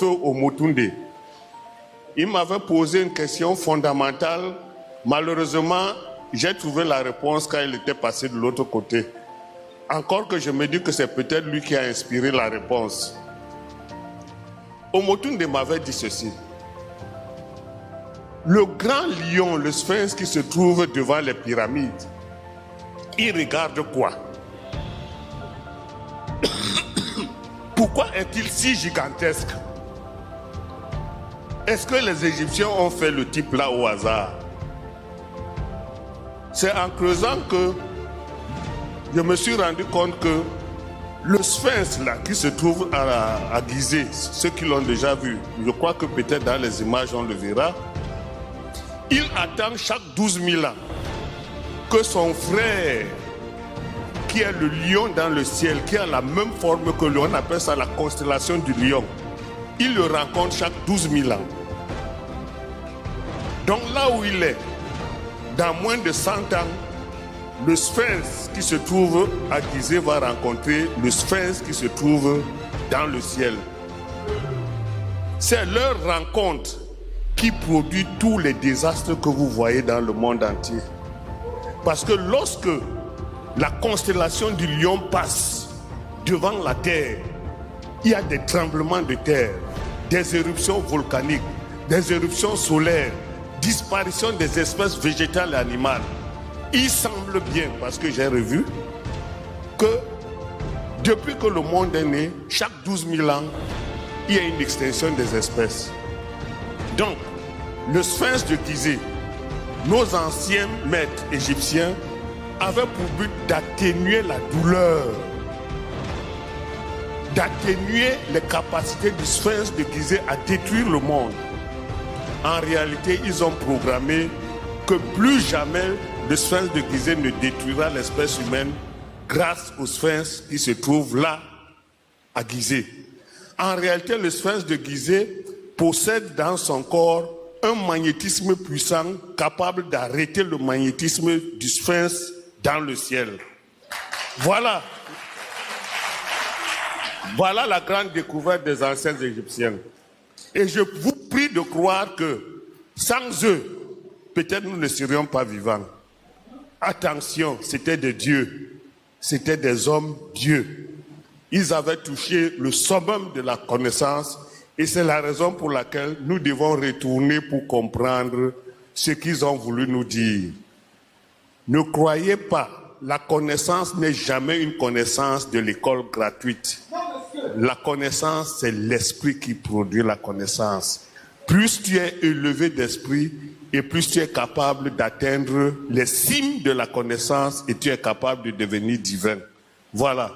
Omotunde. Il m'avait posé une question fondamentale. Malheureusement, j'ai trouvé la réponse quand il était passé de l'autre côté. Encore que je me dis que c'est peut-être lui qui a inspiré la réponse. Omotunde m'avait dit ceci. Le grand lion, le sphinx qui se trouve devant les pyramides, il regarde quoi? Pourquoi est-il si gigantesque? Est-ce que les Égyptiens ont fait le type là au hasard? C'est en creusant que je me suis rendu compte que le sphinx là qui se trouve à Gizeh, ceux qui l'ont déjà vu, je crois que peut-être dans les images on le verra, il attend chaque 12 000 ans que son frère, qui est le lion dans le ciel, qui a la même forme que lui, on appelle ça la constellation du lion, il le rencontre chaque 12 000 ans. Donc là où il est, dans moins de 100 ans, le sphinx qui se trouve à Gizeh va rencontrer le sphinx qui se trouve dans le ciel. C'est leur rencontre qui produit tous les désastres que vous voyez dans le monde entier. Parce que lorsque la constellation du lion passe devant la terre, il y a des tremblements de terre, des éruptions volcaniques, des éruptions solaires, disparition des espèces végétales et animales. Il semble bien, parce que j'ai revu, que depuis que le monde est né, chaque 12 000 ans, il y a une extinction des espèces. Donc, le sphinx de Gizeh, nos anciens maîtres égyptiens avaient pour but d'atténuer la douleur, d'atténuer les capacités du sphinx de Gizeh à détruire le monde. En réalité, ils ont programmé que plus jamais le sphinx de Gizeh ne détruira l'espèce humaine grâce au sphinx qui se trouve là, à Gizeh. En réalité, le sphinx de Gizeh possède dans son corps un magnétisme puissant capable d'arrêter le magnétisme du sphinx dans le ciel. Voilà. Voilà la grande découverte des anciens Égyptiens. Et je vous prie de croire que sans eux, peut-être nous ne serions pas vivants. Attention, c'était des dieux, c'était des hommes dieux. Ils avaient touché le summum de la connaissance et c'est la raison pour laquelle nous devons retourner pour comprendre ce qu'ils ont voulu nous dire. Ne croyez pas, la connaissance n'est jamais une connaissance de l'école gratuite. La connaissance, c'est l'esprit qui produit la connaissance. Plus tu es élevé d'esprit et plus tu es capable d'atteindre les cimes de la connaissance et tu es capable de devenir divin. Voilà.